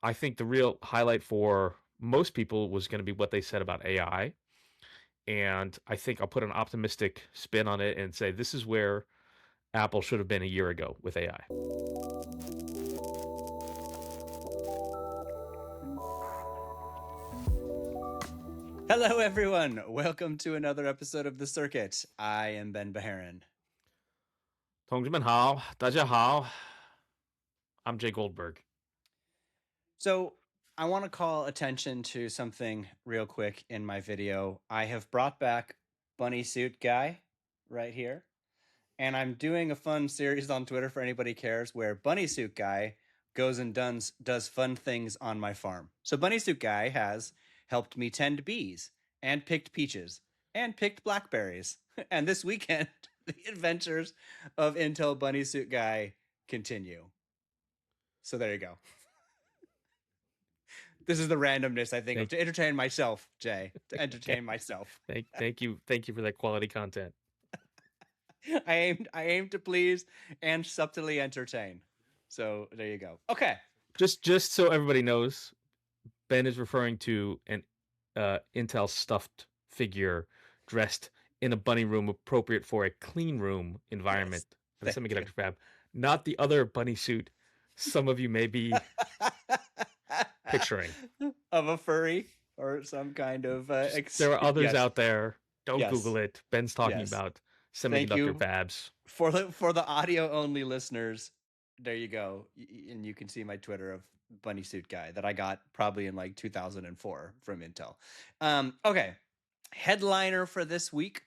I think the real highlight for most people was going to be what they said about AI. And I think I'll put an optimistic spin on it and say this is where Apple should have been a year ago with AI. Hello, everyone. Welcome to another episode of The Circuit. I am Ben Bajarin. 同志们好，大家好. I'm Jay Goldberg. So, I want to call attention to something real quick in my video. I have brought back Bunny Suit Guy right here, and I'm doing a fun series on Twitter for anybody cares where Bunny Suit Guy goes and does fun things on my farm. So, Bunny Suit Guy has helped me tend bees and picked peaches and picked blackberries. And this weekend, the adventures of Intel Bunny Suit Guy continue. So there you go. This is the randomness, I think, to entertain myself, Jay. To entertain myself. Thank you for that quality content. I aim to please and subtly entertain. So there you go. Okay. Just so everybody knows, Ben is referring to an Intel stuffed figure dressed in a bunny room appropriate for a clean room environment at a semiconductor fab, not the other bunny suit some of you may be picturing. Of a furry or some kind of... there are others out there. Don't Google it. Ben's talking about semiconductor fabs. For the audio-only listeners, there you go. And you can see my Twitter of Bunny Suit Guy that I got probably in like 2004 from Intel. Okay. Headliner for this week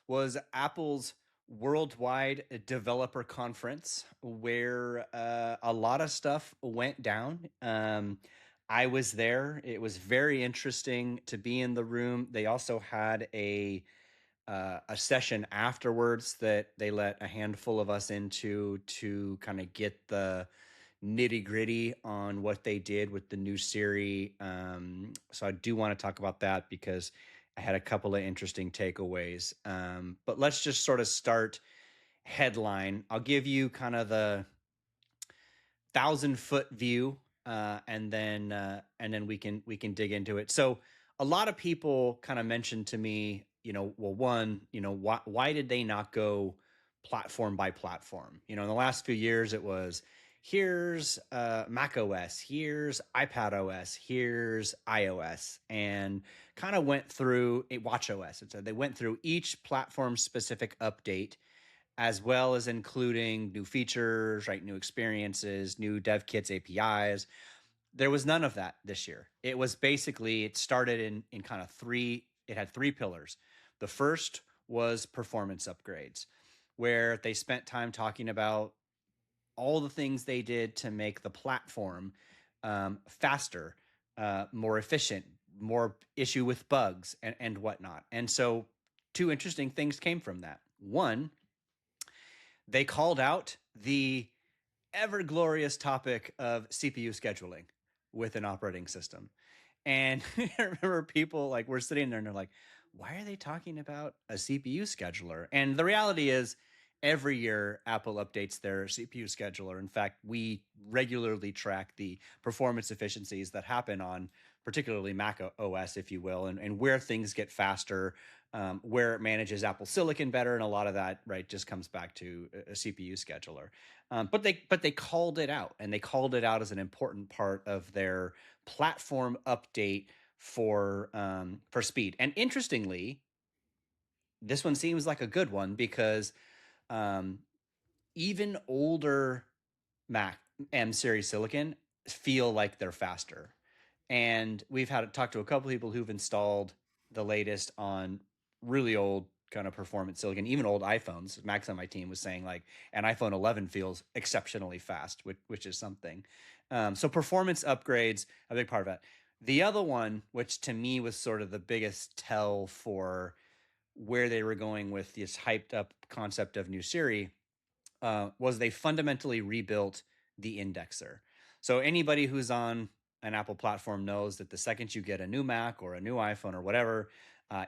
was Apple's worldwide developer conference, where a lot of stuff went down. I was there. It was very interesting to be in the room. They also had a session afterwards that they let a handful of us into to kind of get the nitty gritty on what they did with the new Siri. So I do want to talk about that because I had a couple of interesting takeaways. But let's just sort of start headline. I'll give you kind of the 1,000-foot view, and then we can dig into it. So a lot of people kind of mentioned to me, why did they not go platform by platform? In the last few years, it was here's Mac OS, here's iPad OS, here's iOS, and kind of went through Watch OS. So they went through each platform specific update, as well as including new features, right? New experiences, new dev kits, APIs. There was none of that this year. It was basically, it started in kind of it had three pillars. The first was performance upgrades, where they spent time talking about all the things they did to make the platform faster, more efficient, more issue with bugs and whatnot. And so two interesting things came from that. One, they called out the ever glorious topic of CPU scheduling with an operating system. And I remember people were sitting there and they're like, why are they talking about a CPU scheduler? And the reality is, every year Apple updates their CPU scheduler. In fact, we regularly track the performance efficiencies that happen on particularly Mac OS, if you will, and where things get faster, where it manages Apple Silicon better, and a lot of that, right, just comes back to a CPU scheduler. But they called it out, and they called it out as an important part of their platform update for speed. And interestingly, this one seems like a good one because even older Mac M series silicon feel like they're faster. And we've talked to a couple people who've installed the latest on really old kind of performance silicon, even old iPhones. Max on my team was saying an iPhone 11 feels exceptionally fast, which is something. So performance upgrades, a big part of that. The other one, which to me was sort of the biggest tell for where they were going with this hyped up concept of new Siri, was they fundamentally rebuilt the indexer. So anybody who's on an Apple platform knows that the second you get a new Mac or a new iPhone or whatever,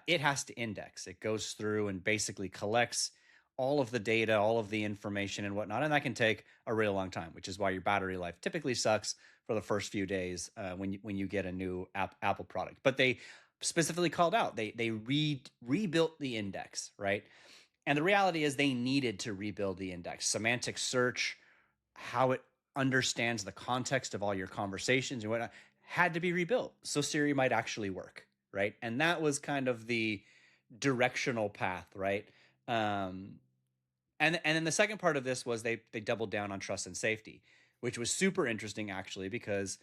it has to index. It goes through and basically collects all of the data, all of the information and whatnot. And that can take a really long time, which is why your battery life typically sucks for the first few days when you get a new Apple product. But they specifically called out they rebuilt the index, right? And the reality is they needed to rebuild the index. Semantic search, how it understands the context of all your conversations and whatnot, had to be rebuilt so Siri might actually work, right? And that was kind of the directional path, right? And then the second part of this was they doubled down on trust and safety, which was super interesting actually, because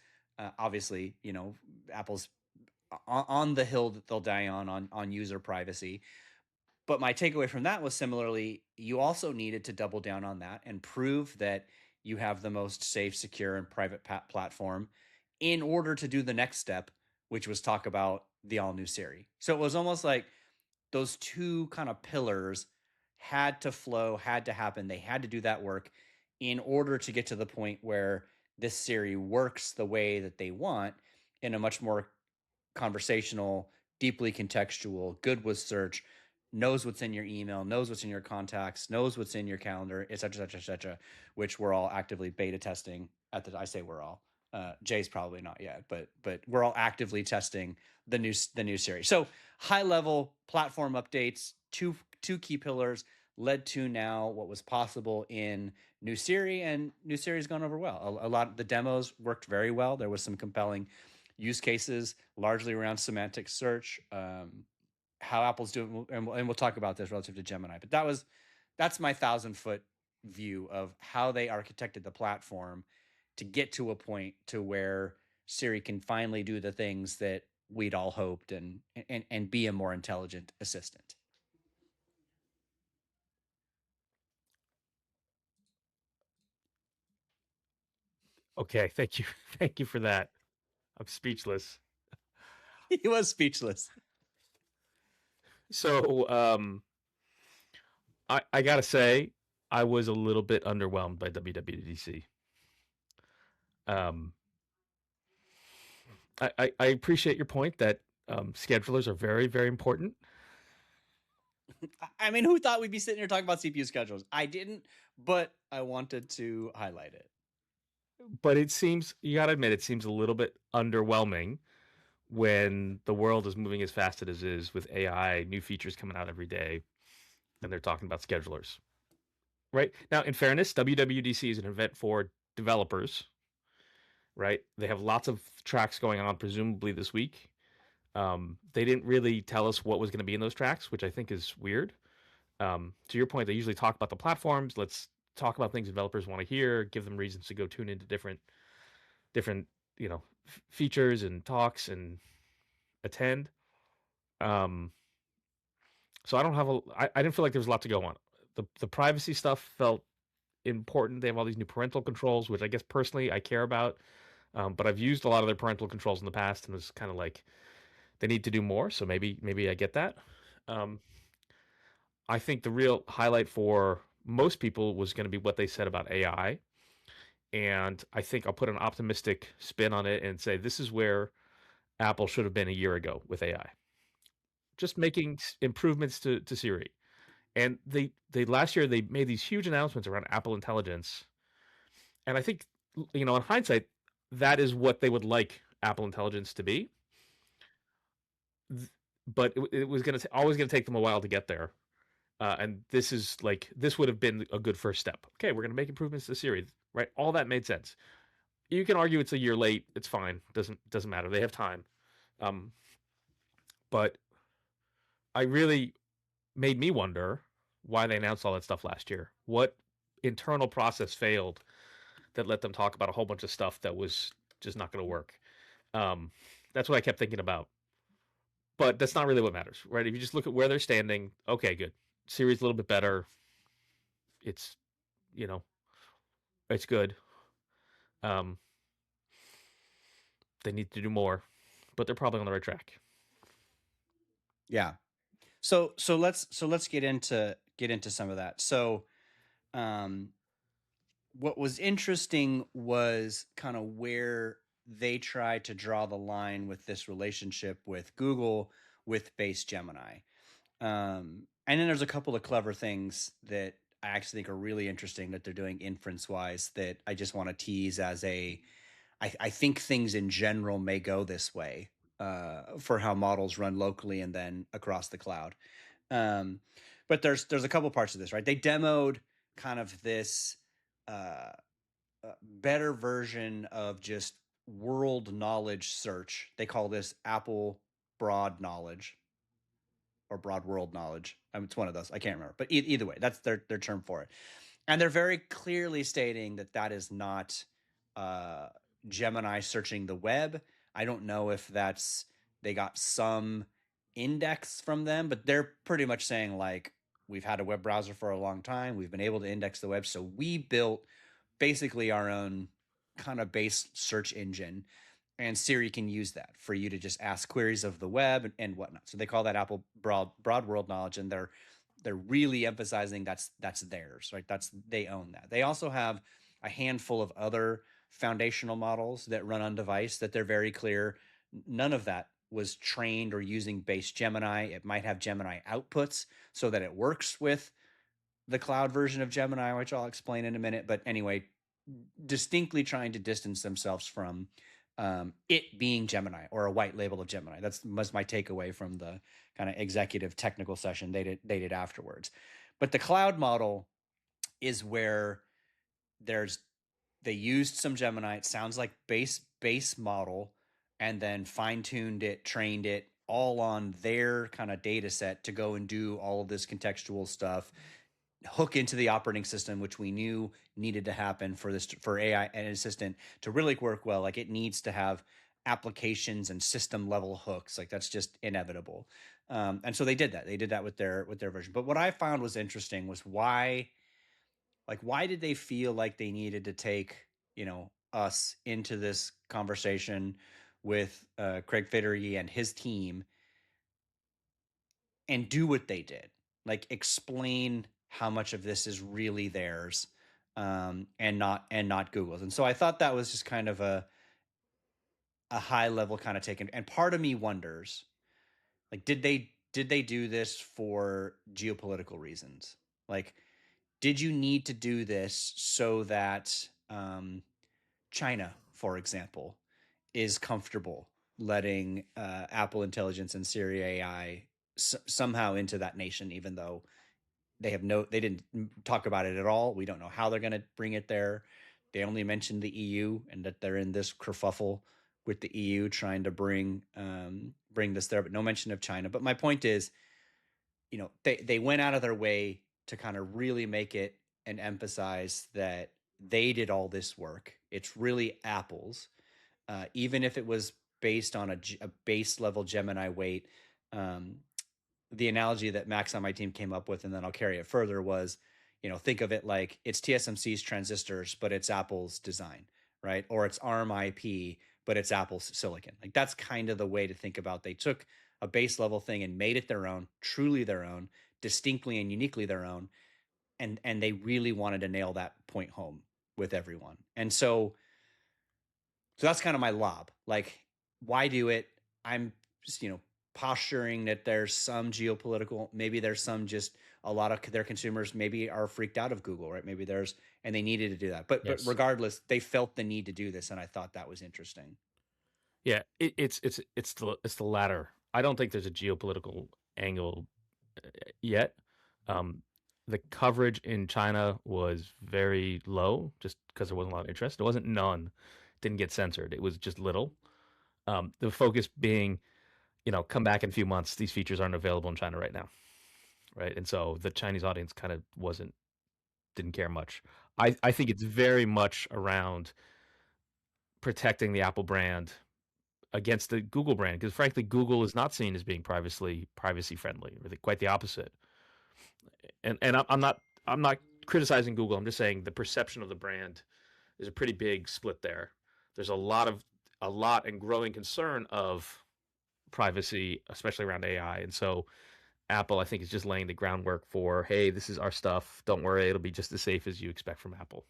obviously, you know, Apple's on the hill that they'll die on user privacy. But my takeaway from that was similarly, you also needed to double down on that and prove that you have the most safe, secure, and private platform in order to do the next step, which was talk about the all new Siri. So it was almost like those two kind of pillars had to flow, had to happen. They had to do that work in order to get to the point where this Siri works the way that they want in a much more conversational, deeply contextual, good with search, knows what's in your email, knows what's in your contacts, knows what's in your calendar, et cetera, et cetera, et cetera, which we're all actively beta testing at the, I say we're all, Jay's probably not yet, but we're all actively testing the new series. So high level platform updates, two key pillars led to now what was possible in new Siri, and new Siri's gone over well. A lot of the demos worked very well. There was some compelling use cases, largely around semantic search, how Apple's doing, and we'll talk about this relative to Gemini. But that's my 1,000-foot view of how they architected the platform to get to a point to where Siri can finally do the things that we'd all hoped and be a more intelligent assistant. Okay, thank you. Thank you for that. I'm speechless. He was speechless. So, I gotta say, I was a little bit underwhelmed by WWDC. Um, I appreciate your point that schedulers are very, very important. I mean, who thought we'd be sitting here talking about CPU schedules? I didn't, but I wanted to highlight it. But it seems, you gotta admit, it seems a little bit underwhelming when the world is moving as fast as it is with AI, new features coming out every day, and they're talking about schedulers. Right? Now, in fairness, WWDC is an event for developers, right? They have lots of tracks going on, presumably this week. They didn't really tell us what was going to be in those tracks, which I think is weird. To your point, they usually talk about the platforms. Let's talk about things developers want to hear, give them reasons to go tune into different, you know, features and talks and attend. So I don't have I didn't feel like there was a lot to go on. The privacy stuff felt important. They have all these new parental controls, which I guess personally I care about. But I've used a lot of their parental controls in the past, and was kind of like they need to do more. So maybe I get that. Um, I think the real highlight for most people was going to be what they said about AI, and I think I'll put an optimistic spin on it and say this is where Apple should have been a year ago with AI, just making improvements to Siri. And they last year they made these huge announcements around Apple Intelligence, and I think, you know, in hindsight, that is what they would like Apple Intelligence to be. But it was always going to take them a while to get there. And this is like, this would have been a good first step. Okay, we're going to make improvements to Siri, right? All that made sense. You can argue it's a year late. It's fine. Doesn't matter. They have time. Um, but I really made me wonder why they announced all that stuff last year. What internal process failed that let them talk about a whole bunch of stuff that was just not going to work? Um, that's what I kept thinking about. But that's not really what matters, right? If you just look at where they're standing, okay, good. Siri's a little bit better. It's, you know, it's good. Um, they need to do more, but they're probably on the right track. Yeah. So let's get into some of that. So, what was interesting was kind of where they tried to draw the line with this relationship with Google with base Gemini. And then there's a couple of clever things that I actually think are really interesting that they're doing inference wise that I just want to tease as a I think things in general may go this way for how models run locally and then across the cloud. Um, but there's a couple parts of this, right? They demoed kind of this uh, better version of just world knowledge search. They call this Apple Broad Knowledge or Broad World Knowledge. It's one of those. I can't remember, but either way, that's their term for it. And they're very clearly stating that that is not uh, Gemini searching the web. I don't know if that's they got some index from them, but they're pretty much saying like we've had a web browser for a long time. We've been able to index the web, so we built basically our own kind of base search engine, and Siri can use that for you to just ask queries of the web and whatnot. So they call that Apple broad world knowledge, and they're really emphasizing that's theirs, right? That's they own that. They also have a handful of other foundational models that run on device that they're very clear none of that was trained or using base Gemini. It might have Gemini outputs so that it works with the cloud version of Gemini, which I'll explain in a minute. But anyway, distinctly trying to distance themselves from it being Gemini or a white label of Gemini. That's was my takeaway from the kind of executive technical session they did afterwards. But the cloud model is where there's they used some Gemini. It sounds like base model, and then fine tuned it, trained it all on their kind of data set to go and do all of this contextual stuff, hook into the operating system, which we knew needed to happen for this for AI and assistant to really work well. Like it needs to have applications and system level hooks. Like that's just inevitable. And so they did that. They did that with their version. But what I found was interesting was why did they feel like they needed to take us into this conversation with Craig Federighi and his team and do what they did, like explain how much of this is really theirs and not Google's. And so I thought that was just kind of a high level kind of take. And part of me wonders, like, did they do this for geopolitical reasons? Like, did you need to do this so that China, for example, is comfortable letting Apple Intelligence and Siri AI somehow into that nation, even though they didn't talk about it at all. We don't know how they're going to bring it there. They only mentioned the EU and that they're in this kerfuffle with the EU trying to bring this there, but no mention of China. But my point is, they went out of their way to kind of really make it and emphasize that they did all this work. It's really Apple's, even if it was based on a base level Gemini weight. The analogy that Max on my team came up with, and then I'll carry it further, was, think of it like it's TSMC's transistors, but it's Apple's design, right? Or it's ARM IP, but it's Apple's silicon. Like that's kind of the way to think about. They took a base level thing and made it their own, truly their own, distinctly and uniquely their own, and they really wanted to nail that point home with everyone. And so that's kind of my lob. Like, why do it? I'm just, posturing that there's some geopolitical, maybe there's some just a lot of their consumers maybe are freaked out of Google, right? Maybe and they needed to do that. But Yes. regardless, they felt the need to do this, and I thought that was interesting. Yeah, it's the latter. I don't think there's a geopolitical angle yet. Um, the coverage in China was very low, just because there wasn't a lot of interest. It wasn't none, didn't get censored. It was just little. The focus being, come back in a few months. These features aren't available in China right now, right? And so the Chinese audience kind of didn't care much. I think it's very much around protecting the Apple brand against the Google brand, because frankly, Google is not seen as being privacy friendly. Really, quite the opposite. And I'm not criticizing Google. I'm just saying the perception of the brand is a pretty big split there. There's a lot and growing concern of privacy, especially around AI, and so Apple, I think, is just laying the groundwork for, hey, this is our stuff. Don't worry, it'll be just as safe as you expect from Apple.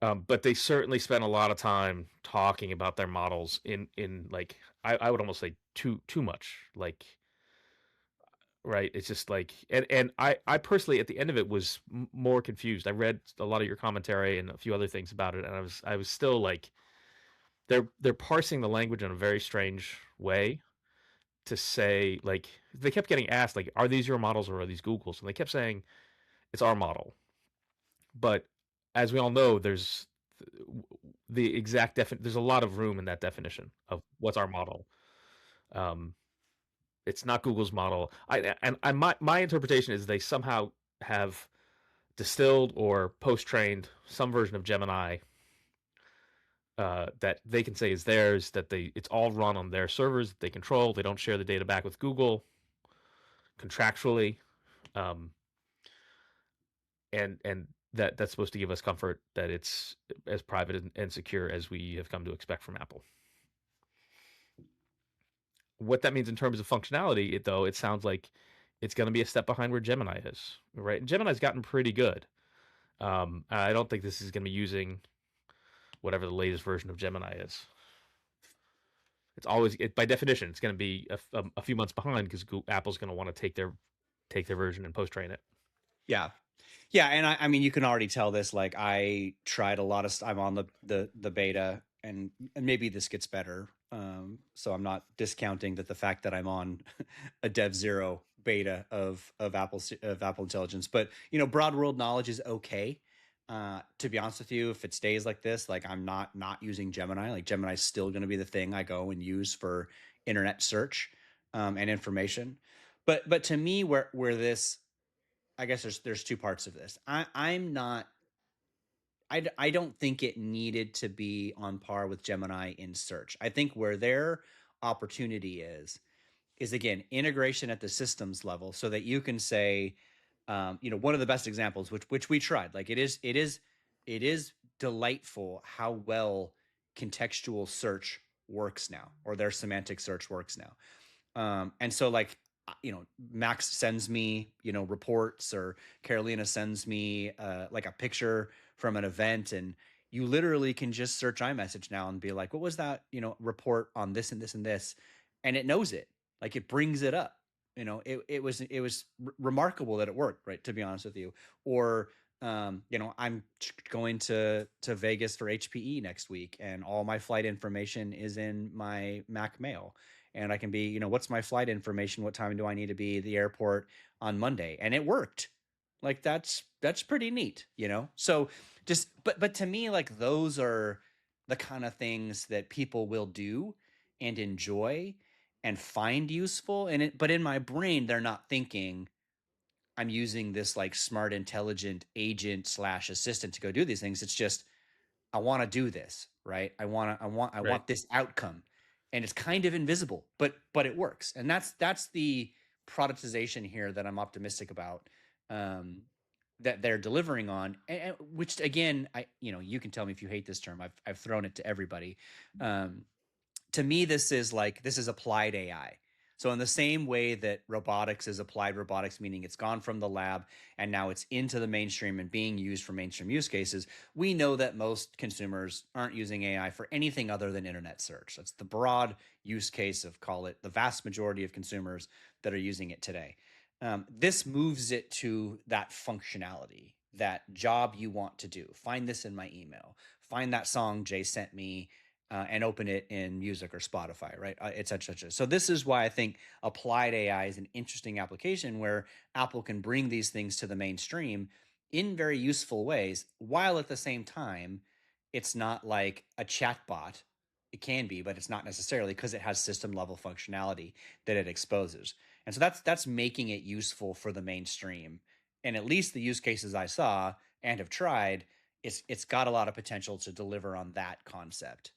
But they certainly spent a lot of time talking about their models in like I would almost say too much. Like right? It's just like, and I personally at the end of it was more confused. I read a lot of your commentary and a few other things about it, and I was still like, they're parsing the language in a very strange way to say, like, they kept getting asked, like, are these your models or are these Google's? And they kept saying it's our model, but as we all know, the exact there's a lot of room in that definition of what's our model. Um, it's not Google's model. My interpretation is they somehow have distilled or post trained some version of Gemini that they can say is theirs. That it's all run on their servers that they control. They don't share the data back with Google contractually, um, and that's supposed to give us comfort that it's as private and secure as we have come to expect from Apple. What that means in terms of functionality, it sounds like it's going to be a step behind where Gemini is, right? And Gemini's gotten pretty good. I don't think this is going to be using whatever the latest version of Gemini is. It's always, by definition, it's going to be a few months behind because Apple's going to want to take their version and post train it. Yeah. Yeah, and I mean, you can already tell this. Like, I tried a lot of. I'm on the beta, and maybe this gets better. So I'm not discounting that the fact that I'm on a Dev Zero beta of Apple Intelligence, but broad world knowledge is okay. To be honest with you, if it stays like this, like I'm not using Gemini. Like Gemini's still going to be the thing I go and use for internet search and information. But to me, where this, I guess there's two parts of this. I'm not. I don't think it needed to be on par with Gemini in search. I think where their opportunity is again integration at the systems level, so that you can say, one of the best examples, which we tried. Like it is delightful how well contextual search works now, or their semantic search works now. And so like, Max sends me, reports, or Carolina sends me like a picture from an event, and you literally can just search iMessage now and be like, what was that, report on this and this and this? And it knows it, like it brings it up. It was remarkable that it worked, right? To be honest with you. Or I'm going to Vegas for HPE next week, and all my flight information is in my Mac Mail, and I can be, what's my flight information? What time do I need to be at the airport on Monday? And it worked. Like that's pretty neat, So just, but to me, like those are the kind of things that people will do and enjoy and find useful. But in my brain, they're not thinking I'm using this like smart, intelligent agent slash assistant to go do these things. It's just, I want to do this, right? I Right. want this outcome, and it's kind of invisible, but it works, and that's the productization here that I'm optimistic about, that they're delivering on, and which again, you can tell me if you hate this term. I've thrown it to everybody. To me, this is applied AI. So in the same way that robotics is applied robotics, meaning it's gone from the lab and now it's into the mainstream and being used for mainstream use cases, we know that most consumers aren't using AI for anything other than internet search. That's the broad use case of, call it, the vast majority of consumers that are using it today. This moves it to that functionality, that job you want to do. Find this in my email. Find that song Jay sent me, and open it in music or Spotify, right? Et cetera, et cetera. So this is why I think applied AI is an interesting application where Apple can bring these things to the mainstream in very useful ways, while at the same time, it's not like a chatbot. It can be, but it's not necessarily, because it has system level functionality that it exposes. And so that's making it useful for the mainstream. And at least the use cases I saw and have tried, it's got a lot of potential to deliver on that concept.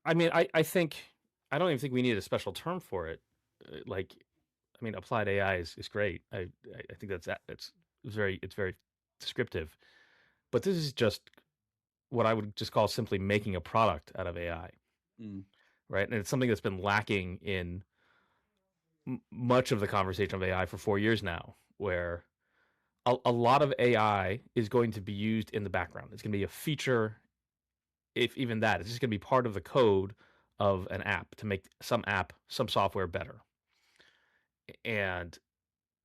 I mean, I think I don't even think we need a special term for it. Like, I mean, applied AI is great. I think it's very descriptive. But this is just what I would just call simply making a product out of AI, Mm. right? And it's something that's been lacking in much of the conversation of AI for 4 years now, where a lot of AI is going to be used in the background. It's going to be a feature, if even that. It's just going to be part of the code of an app to make some software better. And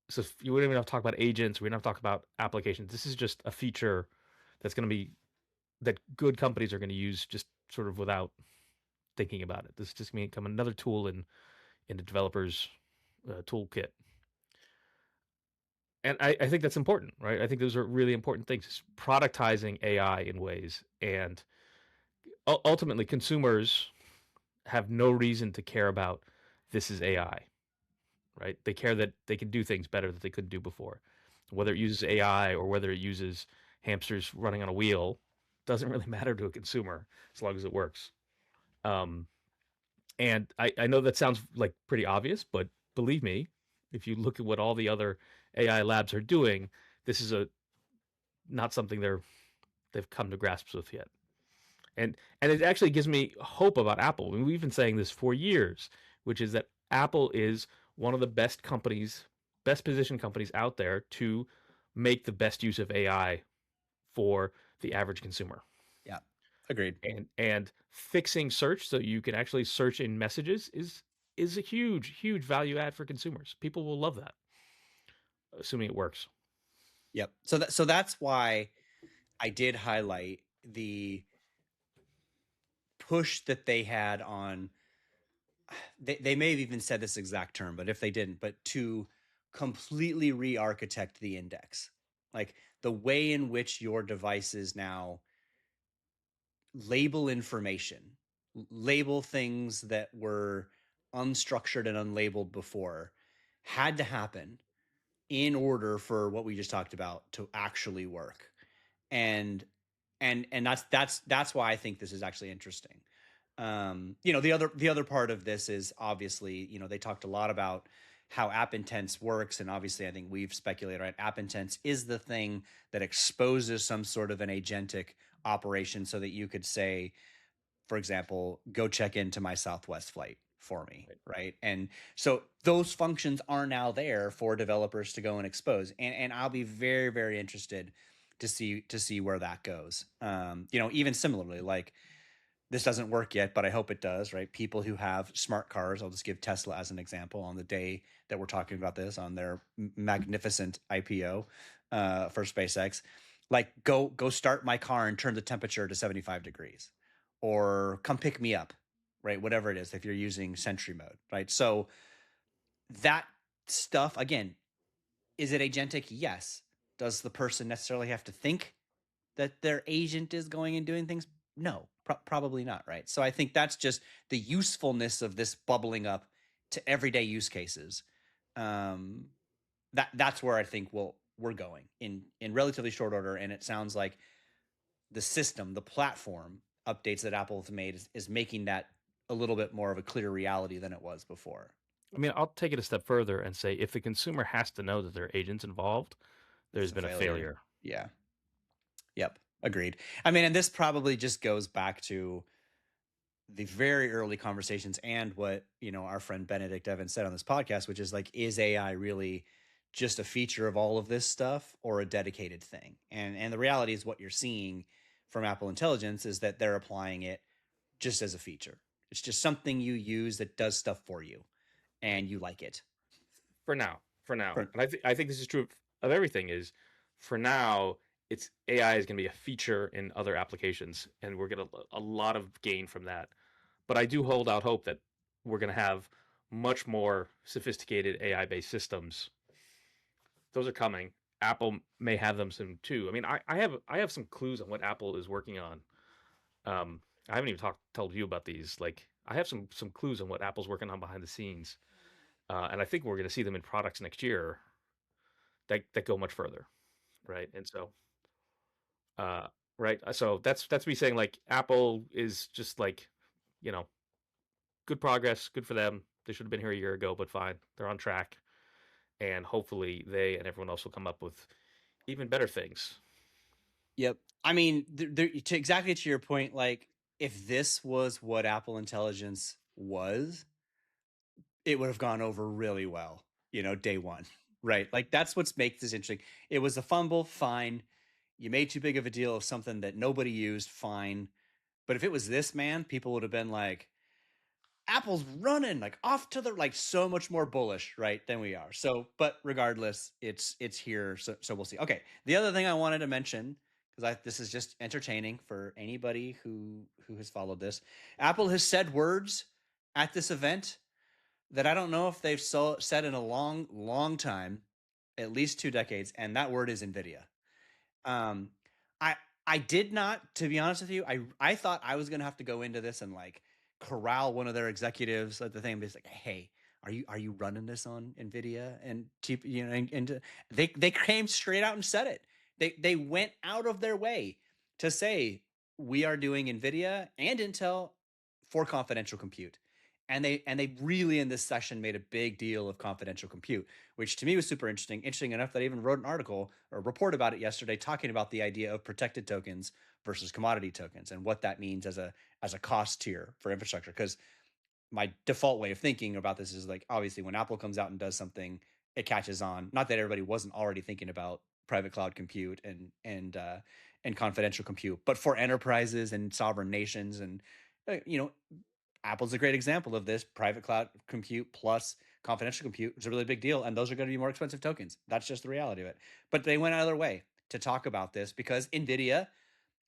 so you wouldn't even have to talk about agents. We don't have to talk about applications. This is just a feature that's going to be that good companies are going to use just sort of without thinking about it. This is just going to become another tool in the developer's toolkit. And I think that's important, right? I think those are really important things. It's productizing AI in ways, and ultimately, consumers have no reason to care about this is AI, right? They care that they can do things better that they couldn't do before. Whether it uses AI or whether it uses hamsters running on a wheel doesn't really matter to a consumer as long as it works. Um, and I know that sounds like pretty obvious, but believe me, if you look at what all the other AI labs are doing, this is a not something they've come to grasp with yet. And it actually gives me hope about Apple. I mean, we've been saying this for years, which is that Apple is one of the best companies, best positioned companies out there to make the best use of AI for the average consumer. Yeah, agreed. And fixing search so you can actually search in messages is a huge value add for consumers. People will love that, assuming it works. Yep. So that's why I did highlight the push that they had on. They may have even said this exact term, but if they didn't, but to completely re-architect the index, like the way in which your devices now label information, label things that were unstructured and unlabeled before, had to happen in order for what we just talked about to actually work. And that's why I think this is actually interesting. The other part of this is obviously, they talked a lot about how app intents works, and obviously I think we've speculated, right? App intents is the thing that exposes some sort of an agentic operation so that you could say, for example, go check into my Southwest flight for me, right? And so those functions are now there for developers to go and expose, and I'll be very, very interested to see where that goes. Even similarly, like, this doesn't work yet, but I hope it does, right? People who have smart cars, I'll just give Tesla as an example, on the day that we're talking about this, on their magnificent IPO for SpaceX, like, go start my car and turn the temperature to 75 degrees, or come pick me up, right? Whatever it is, if you're using Sentry mode, right? So that stuff, again, is it agentic? Yes. Does the person necessarily have to think that their agent is going and doing things? No, probably not, right? So I think that's just the usefulness of this bubbling up to everyday use cases. That's where I think we're going in relatively short order, and it sounds like the system, the platform updates that Apple has made is making that a little bit more of a clear reality than it was before. I mean, I'll take it a step further and say if the consumer has to know that there are agents involved, It's there's a been a failure. failure. Yeah. Yep. Agreed. I mean, and this probably just goes back to the very early conversations and what, our friend Benedict Evans said on this podcast, which is like, is AI really just a feature of all of this stuff or a dedicated thing? And the reality is, what you're seeing from Apple Intelligence is that they're applying it just as a feature. It's just something you use that does stuff for you, and you like it. For now. For now. For, And I think this is true of everything is for now it's AI is going to be a feature in other applications and we're going to a lot of gain from that. But I do hold out hope that we're going to have much more sophisticated AI based systems. Those are coming. Apple may have them soon too. I mean, I have some clues on what Apple is working on. I haven't even told you about these. Like, I have some clues on what Apple's working on behind the scenes, and I think we're going to see them in products next year that go much further, right? And so, uh, right, so that's me saying like Apple is just like, you know, good progress, good for them. They should have been here a year ago, but fine, they're on track, and hopefully they and everyone else will come up with even better things. yep. I mean, exactly to your point, like, if this was what Apple Intelligence was, it would have gone over really well, day one, right? Like, that's what makes this interesting. It was a fumble, fine. You made too big of a deal of something that nobody used, fine. But if it was this, man, people would have been like, Apple's running like off to the like so much more bullish, right, than we are. So, but regardless, it's here. So we'll see. Okay, the other thing I wanted to mention, because this is just entertaining for anybody who has followed this. Apple has said words at this event that I don't know if they've said in a long time, at least 2 decades, and that word is NVIDIA. Um, I I did not, to be honest with you. I thought I was gonna have to go into this and like corral one of their executives at the thing, and be like, hey, are you running this on NVIDIA? And and they came straight out and said it. They went out of their way to say we are doing NVIDIA and Intel for confidential compute. And they really in this session made a big deal of confidential compute, which to me was super interesting. Interesting enough that I even wrote an article or report about it yesterday, talking about the idea of protected tokens versus commodity tokens and what that means as a cost tier for infrastructure. Because my default way of thinking about this is like, obviously when Apple comes out and does something, it catches on. Not that everybody wasn't already thinking about private cloud compute and confidential compute, but for enterprises and sovereign nations and uh, you know Apple's a great example of this. Private cloud compute plus confidential compute is a really big deal, and those are going to be more expensive tokens. That's just the reality of it. But they went out of their way to talk about this because NVIDIA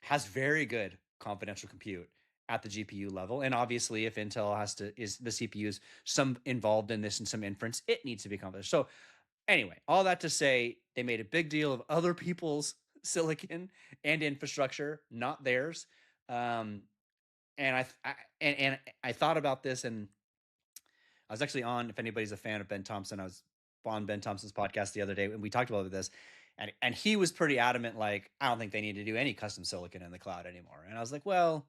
has very good confidential compute at the GPU level. And obviously, if Intel is the CPUs some involved in this and some inference, it needs to be confidential. So anyway, all that to say, they made a big deal of other people's silicon and infrastructure, not theirs. Um, and I thought about this, and I was actually on. If anybody's a fan of Ben Thompson, I was on Ben Thompson's podcast the other day, and we talked about this, and he was pretty adamant. Like, I don't think they need to do any custom silicon in the cloud anymore. And I was like, well,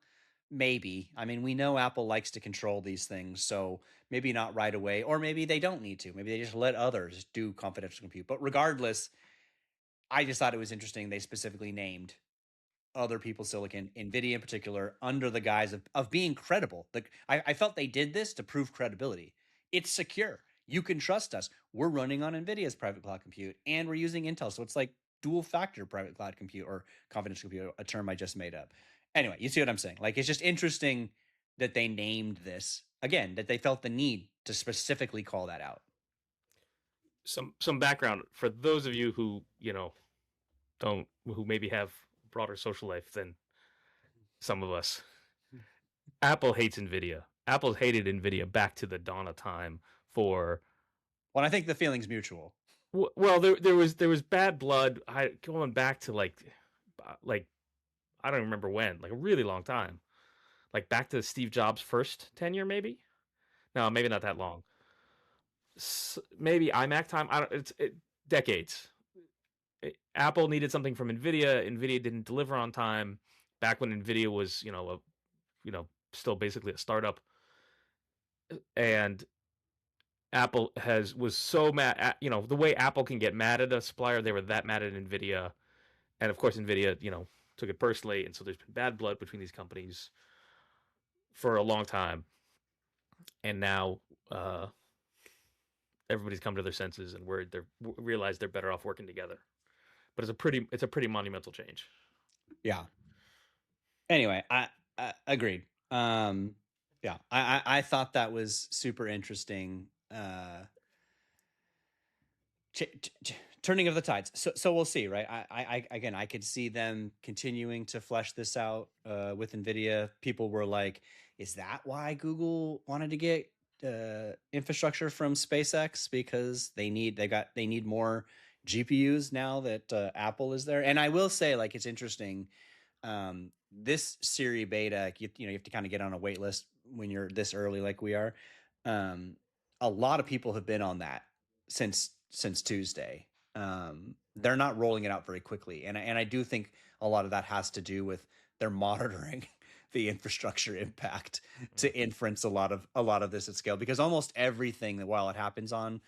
maybe. I mean, we know Apple likes to control these things, so maybe not right away, or maybe they don't need to. Maybe they just let others do confidential compute. But regardless, I just thought it was interesting. They specifically named other people's silicon, NVIDIA in particular, under the guise of being credible. I felt they did this to prove credibility. It's secure. You can trust us. We're running on NVIDIA's private cloud compute, and we're using Intel. So it's like dual factor private cloud compute or confidential compute, a term I just made up. Anyway, you see what I'm saying? Like, it's just interesting that they named this again, that they felt the need to specifically call that out. Some background for those of you who who maybe have broader social life than some of us. Apple hates NVIDIA. Apple's hated NVIDIA back to the dawn of time for. Well, I think the feeling's mutual. Well, there was bad blood going back to like I don't remember when, like a really long time, like back to Steve Jobs' first tenure, maybe. No, maybe not that long. Maybe iMac time. I don't. Decades. Apple needed something from NVIDIA. NVIDIA didn't deliver on time. Back when NVIDIA was, still basically a startup, and Apple was so mad at, the way Apple can get mad at a supplier, they were that mad at NVIDIA. And of course, NVIDIA, took it personally. And so there's been bad blood between these companies for a long time. And now everybody's come to their senses and they realize they're better off working together. But it's a pretty monumental change. Yeah. Anyway, I agreed. Yeah, I thought that was super interesting. Turning of the tides. So we'll see, right? I again, I could see them continuing to flesh this out with NVIDIA. People were like, "Is that why Google wanted to get infrastructure from SpaceX because they need more GPUs now that Apple is there?" And I will say, like, it's interesting. This Siri beta, you have to kind of get on a wait list when you're this early, like we are. A lot of people have been on that since Tuesday. They're not rolling it out very quickly, and I do think a lot of that has to do with they're monitoring the infrastructure impact to inference a lot of this at scale, because almost everything that, while it happens on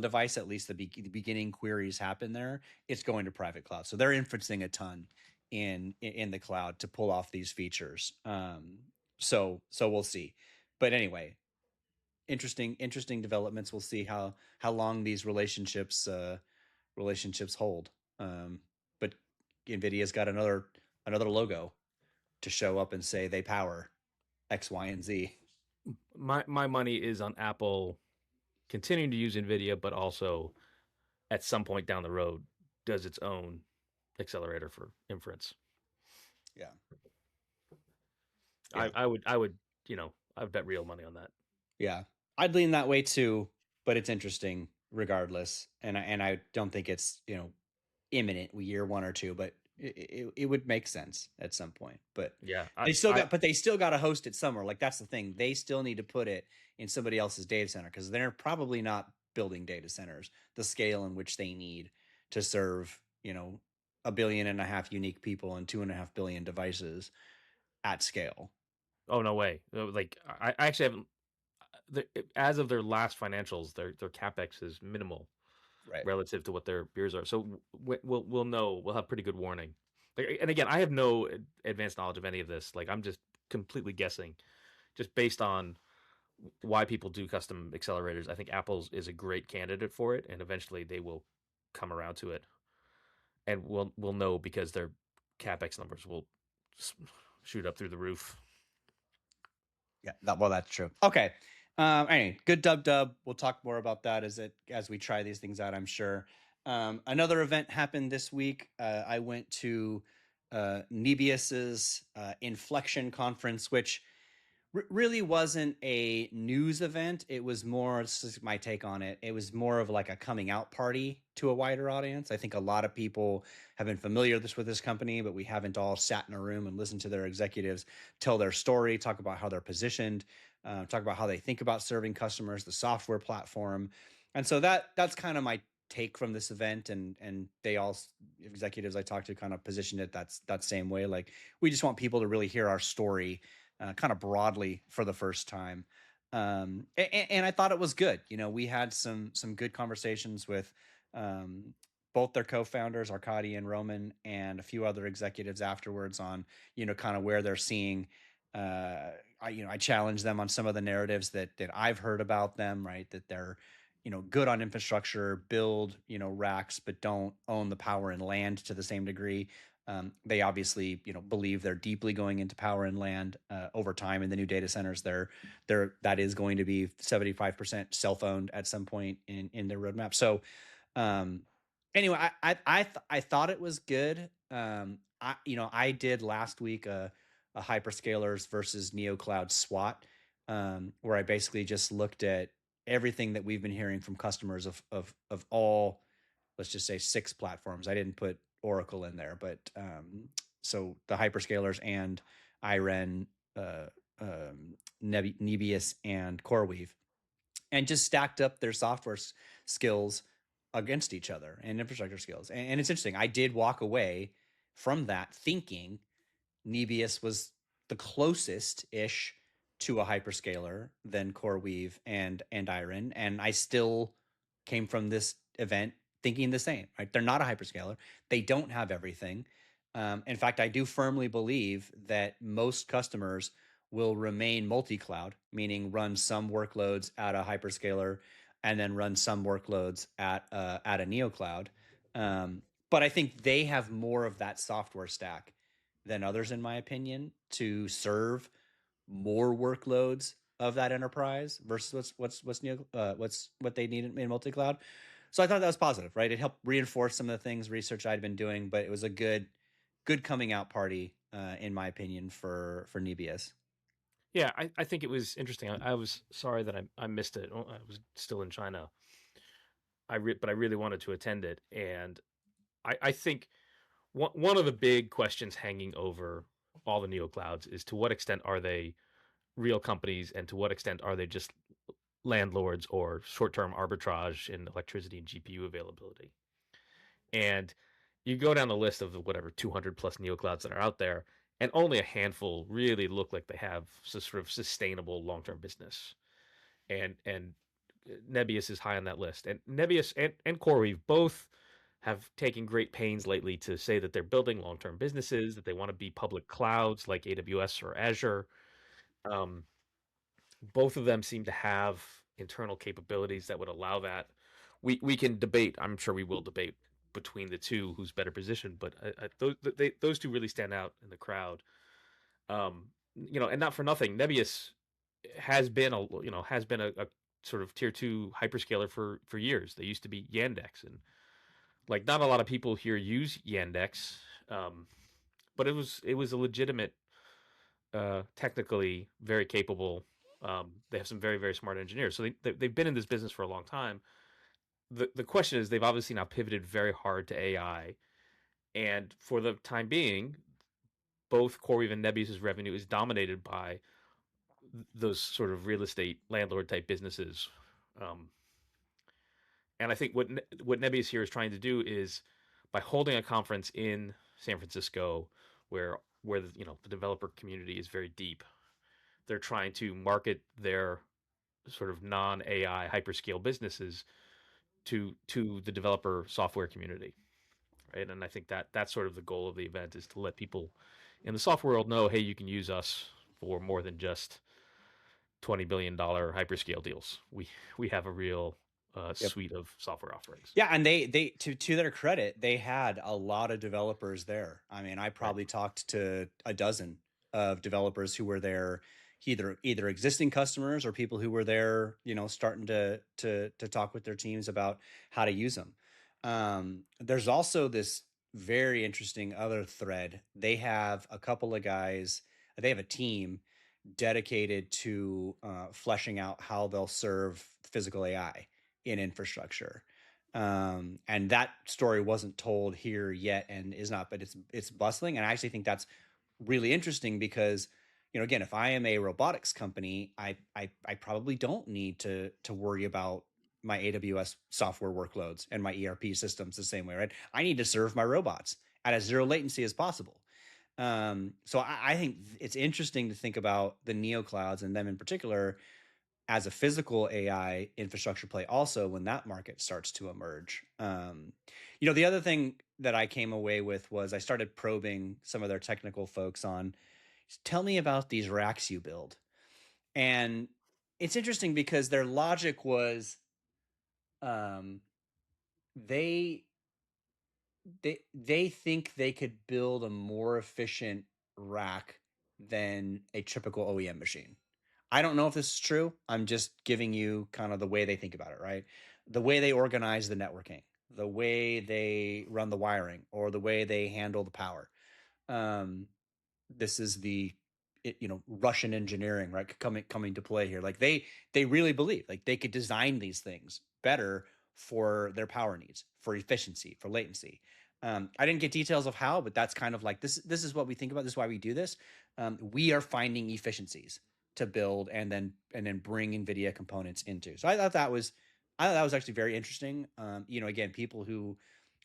device, at least the beginning queries happen there, it's going to private cloud. So they're inferencing a ton in the cloud to pull off these features. So we'll see. But anyway, interesting developments. We'll see how long these relationships hold. But NVIDIA's got another logo to show up and say they power X, Y, and Z. my money is on Apple continuing to use NVIDIA, but also at some point down the road does its own accelerator for inference. Yeah. Yeah. I would I would bet real money on that. Yeah. I'd lean that way too, but it's interesting regardless. And I don't think it's, imminent year 1 or 2, but it would make sense at some point. But Yeah, they still got to host it somewhere. Like that's the thing. They still need to put it in somebody else's data center because they're probably not building data centers the scale in which they need to serve, 1.5 billion unique people and 2.5 billion devices at scale. oh no way. Like I actually haven't. As of their last financials, their capex is minimal Right. relative to what their peers are. So we'll know. We'll have pretty good warning. Like, and again, I have no advanced knowledge of any of this. Like I'm just completely guessing, just based on why people do custom accelerators. I think Apple's is a great candidate for it, and eventually they will come around to it, and we'll know because their capex numbers will shoot up through the roof. Yeah, that's true. Okay. Anyway, good dub. We'll talk more about that as we try these things out, I'm sure. Another event happened this week. I went to Nebius's Inflection conference, which really wasn't a news event. It was more, this is my take on it. It was more of like a coming out party to a wider audience. I think a lot of people have been familiar with this company, but we haven't all sat in a room and listened to their executives tell their story, talk about how they're positioned, talk about how they think about serving customers, the software platform. And so that's kind of my take from this event. And they all, executives I talked to, kind of positioned it that same way. Like, we just want people to really hear our story kind of broadly for the first time. And I thought it was good. We had some good conversations with both their co-founders, Arkady and Roman, and a few other executives afterwards on, kind of where they're seeing. I challenged them on some of the narratives that I've heard about them, right? That they're, good on infrastructure, build, racks, but don't own the power and land to the same degree. They obviously, believe they're deeply going into power and land over time in the new data centers. That is going to be 75% self-owned at some point in their roadmap. So, anyway, I thought it was good. I did last week a hyperscalers versus neocloud SWOT, where I basically just looked at everything that we've been hearing from customers of all, let's just say, 6 platforms. I didn't put Oracle in there, but so the hyperscalers and IREN, Nebius, and CoreWeave, and just stacked up their software skills against each other and infrastructure skills. And it's interesting. I did walk away from that thinking Nebius was the closest ish to a hyperscaler than CoreWeave and IREN, and I still came from this event thinking the same. Right? They're not a hyperscaler. They don't have everything. In fact, I do firmly believe that most customers will remain multi-cloud, meaning run some workloads at a hyperscaler and then run some workloads at a neocloud. But I think they have more of that software stack than others, in my opinion, to serve more workloads of that enterprise versus what they need in multi-cloud. So I thought that was positive, right? It helped reinforce some of the things research I'd been doing, but it was a good coming out party, in my opinion, for Nebius. Yeah, I think it was interesting. I was sorry that I missed it. I was still in China. But I really wanted to attend it, and I think one of the big questions hanging over all the neoclouds is to what extent are they real companies, and to what extent are they just landlords or short-term arbitrage in electricity and GPU availability. And you go down the list of the whatever 200 plus neoclouds that are out there, and only a handful really look like they have some sort of sustainable long-term business. And Nebius is high on that list. And Nebius and CoreWeave both have taken great pains lately to say that they're building long-term businesses, that they want to be public clouds like AWS or Azure. Um, both of them seem to have internal capabilities that would allow that. We can debate. I'm sure we will debate between the two who's better positioned, but those two really stand out in the crowd. And not for nothing, Nebius has been a sort of tier two hyperscaler for years. They used to be Yandex, and like not a lot of people here use Yandex, um, but it was a legitimate, technically very capable. They have some very very smart engineers, so they've been in this business for a long time. The question is they've obviously now pivoted very hard to AI, and for the time being, both CoreWeave and Nebius's revenue is dominated by those sort of real estate landlord type businesses. Um, and I think what Nebius here is trying to do is by holding a conference in San Francisco, where the developer community is very deep, they're trying to market their sort of non AI hyperscale businesses to the developer software community, right? And I think that that's sort of the goal of the event is to let people in the software world know, hey, you can use us for more than just $20 billion hyperscale deals. We have a real Yep. suite of software offerings. Yeah, and they to their credit, they had a lot of developers there. I mean, I Right. probably talked to a dozen of developers who were there, either existing customers or people who were there, starting to talk with their teams about how to use them. There's also this very interesting other thread. They have a couple of guys, they have a team dedicated to fleshing out how they'll serve physical AI in infrastructure. And that story wasn't told here yet and is not, but it's bustling. And I actually think that's really interesting because, again, if I am a robotics company, I probably don't need to worry about my AWS software workloads and my ERP systems the same way, right? I need to serve my robots at as zero latency as possible. So I think it's interesting to think about the neo clouds and them in particular as a physical AI infrastructure play also when that market starts to emerge. The other thing that I came away with was I started probing some of their technical folks on tell me about these racks you build. And it's interesting because their logic was um, they they think they could build a more efficient rack than a typical OEM machine. I don't know if this is true. I'm just giving you kind of the way they think about it, right? The way they organize the networking, the way they run the wiring, or the way they handle the power. Um, this is Russian engineering, right, coming to play here. Like they really believe like they could design these things better for their power needs, for efficiency, for latency. I didn't get details of how, but that's kind of like this is what we think about. This is why we do this. We are finding efficiencies to build and then bring NVIDIA components into. So I thought that was actually very interesting. Again, people who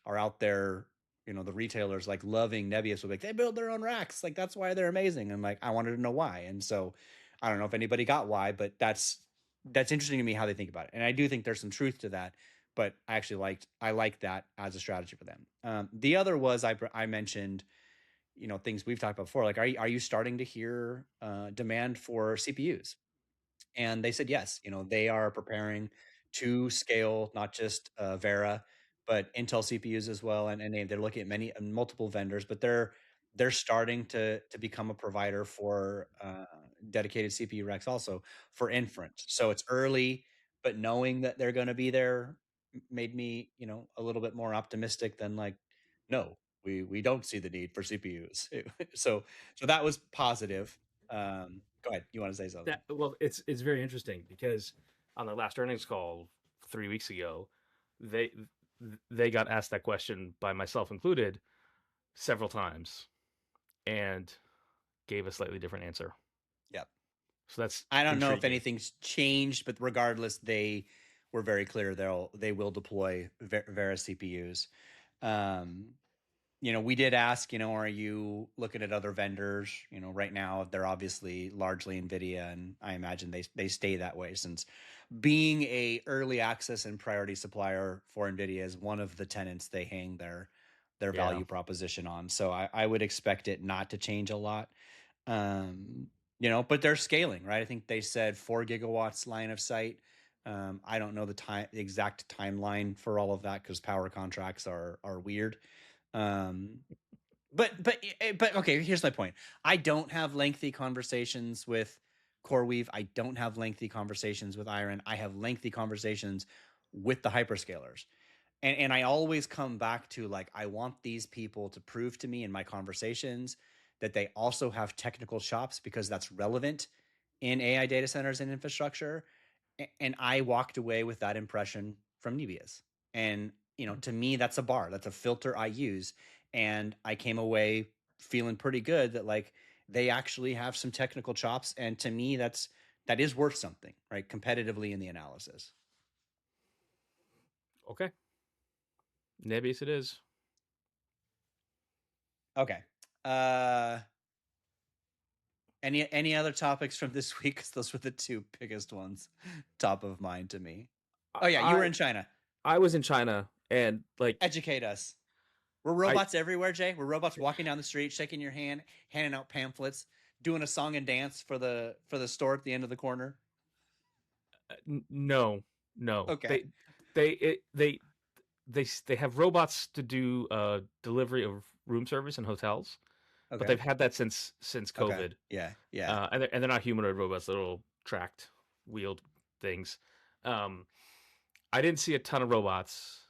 are out there, the retailers like loving Nebius will be like, they build their own racks. Like that's why they're amazing. And like, I wanted to know why. And so I don't know if anybody got why, but that's interesting to me how they think about it. And I do think there's some truth to that, but I like that as a strategy for them. The other was I mentioned, things we've talked about before. Like, are you starting to hear demand for CPUs? And they said yes. They are preparing to scale not just Vera, but Intel CPUs as well, and they're looking at many multiple vendors, but they're starting to become a provider for dedicated CPU racks also for inference. So it's early, but knowing that they're going to be there made me a little bit more optimistic than like, no, we don't see the need for CPUs. So that was positive. Go ahead. You want to say something? That well, it's very interesting because on the last earnings call 3 weeks ago, they they got asked that question by myself included several times and gave a slightly different answer. Yep. So that's I don't know if intriguing. anything's changed, but regardless, they were very clear they will deploy Vera CPUs. Um, we did ask, are you looking at other vendors? Right now they're obviously largely NVIDIA, and I imagine they stay that way since being a early access and priority supplier for NVIDIA is one of the tenets they hang their Yeah. value proposition on. So I would expect it not to change a lot. Um, but they're scaling, right? I think they said 4 gigawatts line of sight. I don't know the exact timeline for all of that because power contracts are weird. Um, but okay, here's my point. I don't have lengthy conversations with CoreWeave. I don't have lengthy conversations with Iron. I have lengthy conversations with the hyperscalers. And I always come back to, like, I want these people to prove to me in my conversations that they also have technical chops, because that's relevant in AI data centers and infrastructure. And I walked away with that impression from Nebius. And, to me, that's a bar. That's a filter I use. And I came away feeling pretty good that, like, they actually have some technical chops. And to me, that is worth something, right? Competitively in the analysis. Okay. Nebius it is. Okay. Any other topics from this week? Because those were the two biggest ones top of mind to me. Oh yeah, you were in China. I was in China, and like, educate us. Were robots everywhere, Jay? Were robots walking down the street, shaking your hand, handing out pamphlets, doing a song and dance for the store at the end of the corner? No. Okay. They have robots to do delivery of room service in hotels, but Okay. they've had that since COVID. Okay. Yeah. And they're not humanoid robots, little tracked wheeled things. I didn't see a ton of robots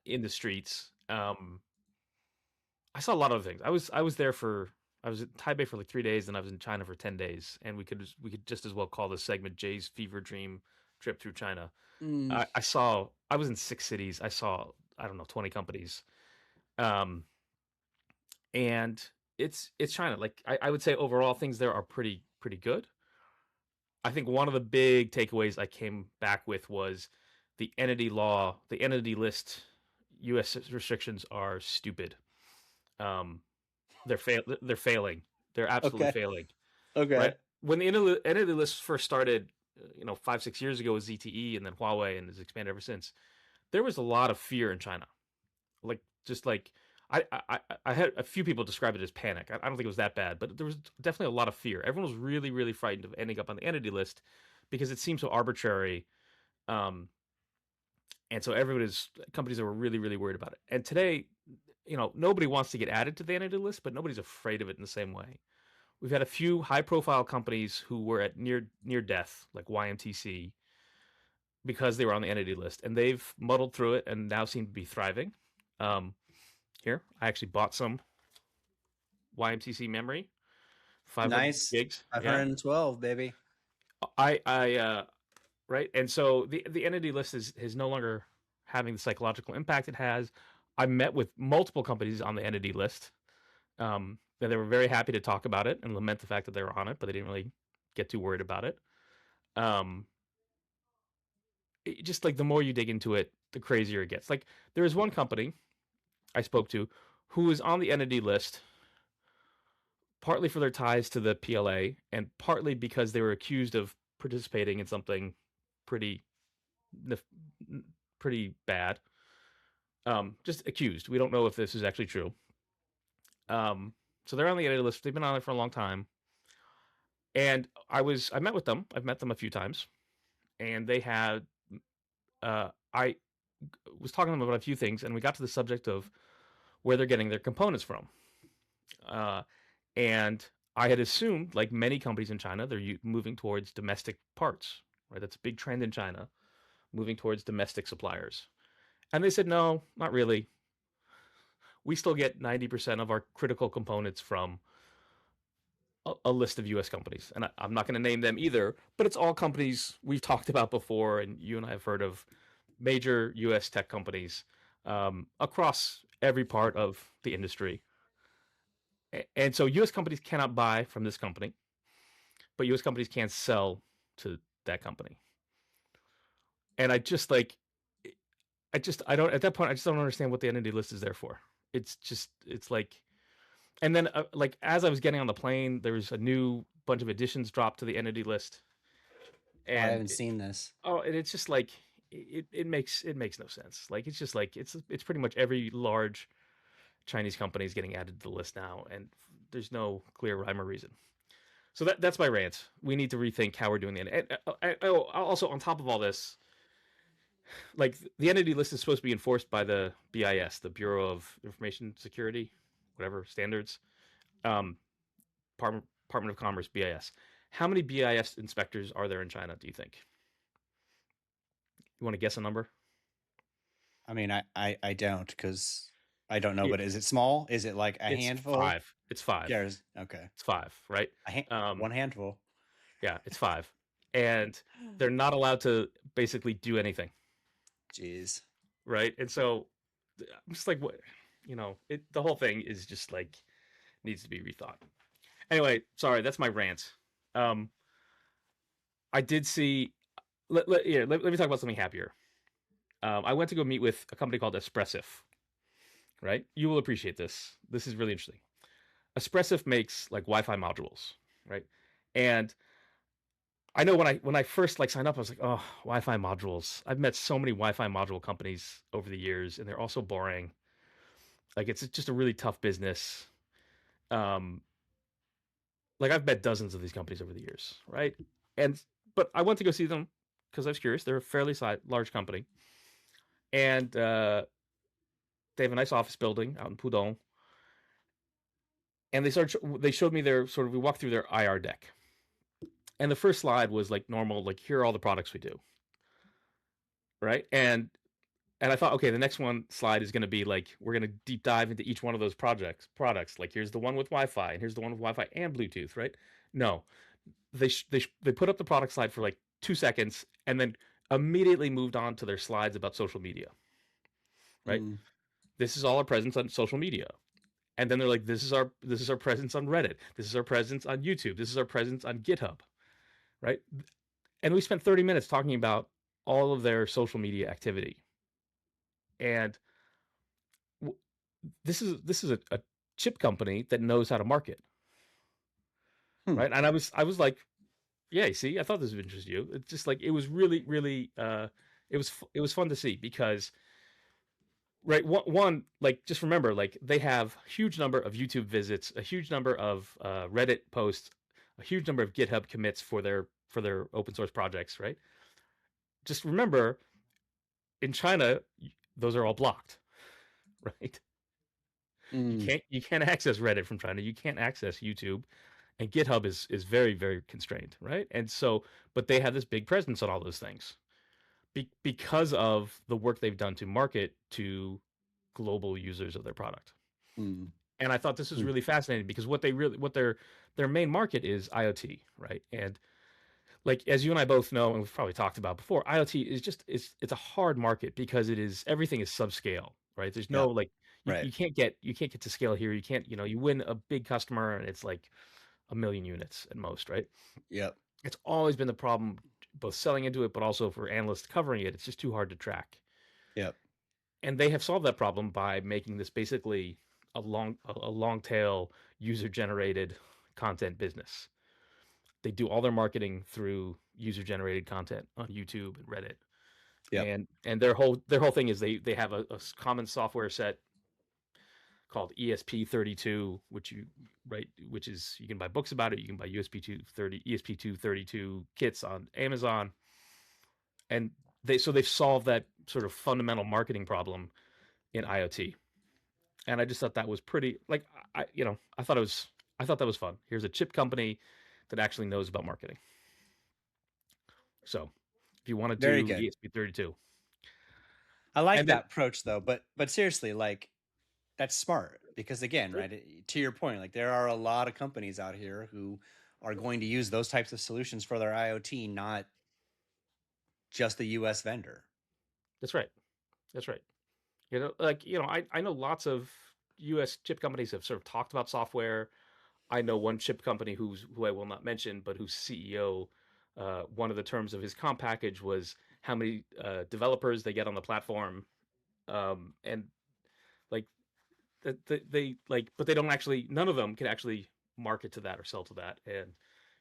in the streets. I saw a lot of things. I was in Taipei for like 3 days, and I was in China for 10 days, and we could just as well call this segment Jay's fever dream trip through China. Mm. I was in 6 cities. I saw, I don't know, 20 companies. And it's China. Like, I would say overall things there are pretty good. I think one of the big takeaways I came back with was the entity list. U.S. restrictions are stupid. They're failing. They're absolutely failing. Okay. Right? When the entity list first started, 5-6 years ago with ZTE, and then Huawei, and has expanded ever since, there was a lot of fear in China. Like, just like, I had a few people describe it as panic. I don't think it was that bad, but there was definitely a lot of fear. Everyone was really, really frightened of ending up on the entity list because it seemed so arbitrary. And so companies that were really, really worried about it. And today, nobody wants to get added to the entity list, but nobody's afraid of it in the same way. We've had a few high-profile companies who were at near death, like YMTC, because they were on the entity list, and they've muddled through it and now seem to be thriving. Here, I actually bought some YMTC memory, 500 gigs. 512, baby. Right, and so the entity list is no longer having the psychological impact it has. I met with multiple companies on the entity list. And they were very happy to talk about it and lament the fact that they were on it, but they didn't really get too worried about it. Just like the more you dig into it, the crazier it gets. Like, there was one company I spoke to who was on the entity list partly for their ties to the PLA and partly because they were accused of participating in something pretty bad. Just accused. We don't know if this is actually true. So they're on the entity list. They've been on it for a long time. And I met with them. I've met them a few times. And they had, I was talking to them about a few things, and we got to the subject of where they're getting their components from. And I had assumed, like many companies in China, they're moving towards domestic parts, right? That's a big trend in China, moving towards domestic suppliers. And they said, no, not really. We still get 90% of our critical components from a list of U.S. companies. And I'm not going to name them either, but it's all companies we've talked about before, and you and I have heard of major U.S. tech companies across every part of the industry. And so U.S. companies cannot buy from this company, but U.S. companies can sell to that company. And I don't, at that point, I just don't understand what the entity list is there for. It's like, and then like as I was getting on the plane, there was a new bunch of additions dropped to the entity list. And I haven't seen this. And it's just like, it makes no sense. Like, it's just like, it's pretty much every large Chinese company is getting added to the list now, and there's no clear rhyme or reason. So that's my rant. We need to rethink how we're doing the also, on top of all this, like, the entity list is supposed to be enforced by the BIS, the Bureau of Information Security, whatever standards, Department of Commerce, BIS. How many BIS inspectors are there in China, do you think? You want to guess a number? I mean, I don't, because I don't know, Yeah, but is it small? Is it like a it's handful? 5. It's 5. Okay. It's 5, right? Um, One handful. yeah, it's 5. And they're not allowed to basically do anything, Jeez. right? And so I'm just like, what, the whole thing is just like needs to be rethought. Anyway, sorry, that's my rant. Um, I did see. Let me talk about something happier. I went to go meet with a company called Espressif. Right, you will appreciate this. This is really interesting. Espressif makes like Wi-Fi modules, right? And I know when I first like signed up, I was like, oh, Wi-Fi modules. I've met so many Wi-Fi module companies over the years, and they're all so boring. Like it's just a really tough business. Um, like I've met dozens of these companies over the years, right? And but I went to go see them because I was curious. They're a fairly large company, and they have a nice office building out in Pudong. And they showed me their sort of we walked through their IR deck, and the first slide was like normal, like here are all the products we do, right? And I thought, okay, the next one slide is going to be like we're going to deep dive into each one of those products. Like here's the one with Wi-Fi, and here's the one with Wi-Fi and Bluetooth, right? No, they put up the product slide for like 2 seconds, and then immediately moved on to their slides about social media, right? Mm. This is all our presence on social media, and then they're like, this is our presence on Reddit, this is our presence on YouTube, this is our presence on GitHub, right? And we spent 30 minutes talking about all of their social media activity, and this is a chip company that knows how to market, Hmm. right? And I was like, yeah, you see, I thought this would interest you. It's just like it was really, really, it was fun to see because, right, one like just remember, like they have a huge number of YouTube visits, a huge number of Reddit posts, a huge number of GitHub commits for their open source projects, right? Just remember, in China, those are all blocked, right? You Mm. can't access Reddit from China. You can't access YouTube, and GitHub is very very constrained, right? And so, but they have this big presence on all those things because of the work they've done to market to global users of their product. Mm. And I thought this was Mm. really fascinating because what their main market is IoT, right? And like as you and I both know, and we've probably talked about before, IoT is just it's a hard market because everything is subscale, right? There's no Yep. like Right. you can't get to scale here. You can't, you win a big customer and it's like a million units at most, right? Yep. It's always been the problem both selling into it but also for analysts covering it. It's just too hard to track. Yep. And they have solved that problem by making this basically a long tail user generated content business. They do all their marketing through user generated content on YouTube and Reddit. Yep. And their whole thing is they have a common software set called ESP32, which is you can buy books about it. You can buy ESP232 kits on Amazon, and they've solved that sort of fundamental marketing problem in IoT. And I just thought that was pretty like I thought that was fun. Here's a chip company that actually knows about marketing. So if you want to Very do good. ESP32, I like and then that approach though, but seriously, like that's smart because again, right, to your point, like there are a lot of companies out here who are going to use those types of solutions for their IoT, not just the US vendor. that's right. That's right. I know lots of U.S. chip companies have sort of talked about software. I know one chip company who I will not mention, but whose CEO, one of the terms of his comp package was how many developers they get on the platform, and like they like, but they don't actually. None of them can actually market to that or sell to that. And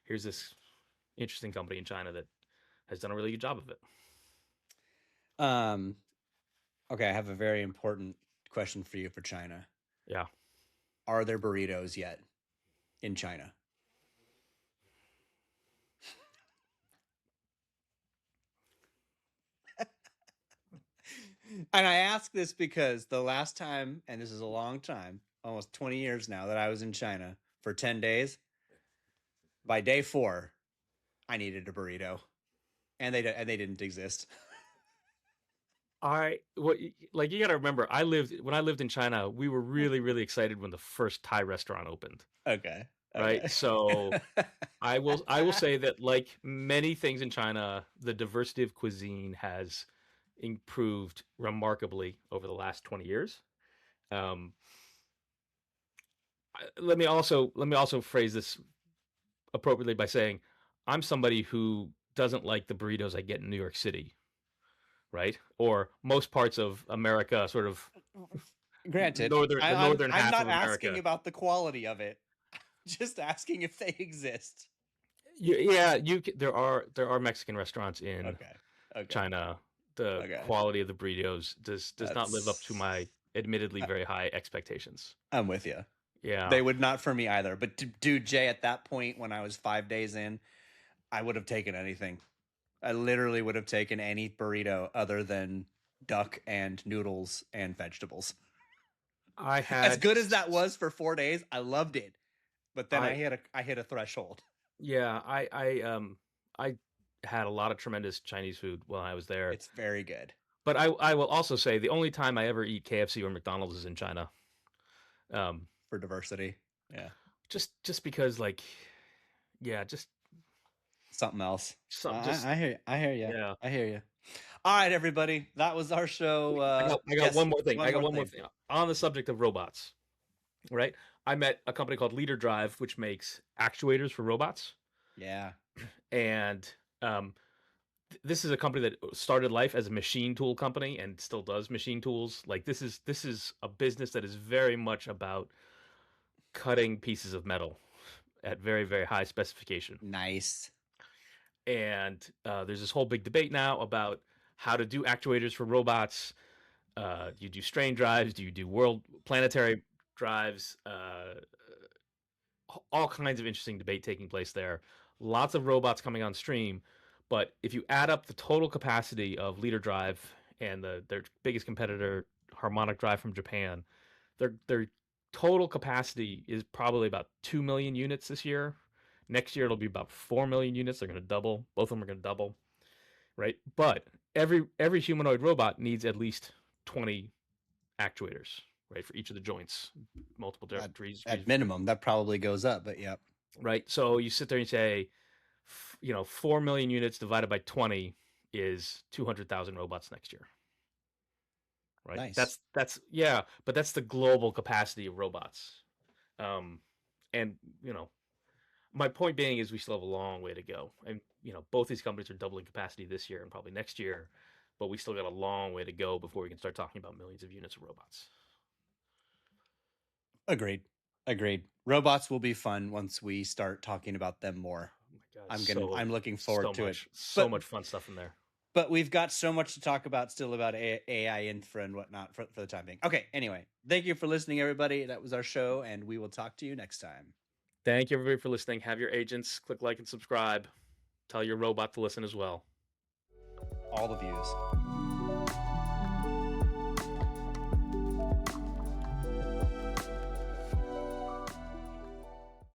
here's this interesting company in China that has done a really good job of it. Um, okay, I have a very important question for you for China. Yeah. Are there burritos yet in China? And I ask this because the last time, and this is a long time, almost 20 years now, that I was in China for 10 days, by day 4, I needed a burrito, and they didn't exist. Like, you got to remember, when I lived in China, we were really, really excited when the first Thai restaurant opened, Okay. right? So I will say that, like many things in China, the diversity of cuisine has improved remarkably over the last 20 years. Um, let me also phrase this appropriately by saying I'm somebody who doesn't like the burritos I get in New York City, right? Or most parts of America, sort of Granted, the northern I'm half not of asking America. about the quality of it. Just asking if they exist. Yeah, there are Mexican restaurants in Okay. Okay. China. The Okay. quality of the burritos does not live up to That's my admittedly very high expectations. I'm with you. Yeah, They would not for me either. But dude, Jay, at that point when I was 5 days in, I would have taken anything. I literally would have taken any burrito other than duck and noodles and vegetables. I As had good as that was for 4 days, I loved it. But then I I hit a threshold. yeah I had a lot of tremendous Chinese food while I was there. It's very good. But I will also say the only time I ever eat KFC or McDonald's is in China. Um, For diversity. Yeah. just because, like, yeah, just Something else. some just I hear you. yeah. I hear you. All right, everybody. That was our show. I got Yes, one more thing. one I got more one more thing. thing on the subject of robots. Right, I met a company called Leader Drive, which makes actuators for robots, Yeah. and um, this is a company that started life as a machine tool company and still does machine tools. Like, this is a business that is very much about cutting pieces of metal at very, very high specification. Nice. And there's this whole big debate now about how to do actuators for robots. Do you do strain drives? Do you do world planetary drives? All kinds of interesting debate taking place there. Lots of robots coming on stream, but if you add up the total capacity of Leader Drive and their biggest competitor, Harmonic Drive from Japan, their total capacity is probably about 2 million units this year. Next year it'll be about 4 million units. They're going to double. Both of them are going to double, right? But every humanoid robot needs at least 20 actuators, right, for each of the joints, multiple At minimum, that probably goes up, but yep. right? So you sit there and say, 4 million units divided by 20 is 200,000 robots next year, right? Nice. Yeah, but that's the global capacity of robots. And my point being is we still have a long way to go. And both these companies are doubling capacity this year and probably next year, but we still got a long way to go before we can start talking about millions of units of robots. Agreed. Agreed. Robots will be fun once we start talking about them more. Oh my God, I'm looking forward to it. So much fun stuff in there. But we've got so much to talk about still about AI infra and whatnot for the time being. Okay, anyway, thank you for listening, everybody. That was our show, and we will talk to you next time. Thank you, everybody, for listening. Have your agents click like and subscribe. Tell your robot to listen as well. All the views.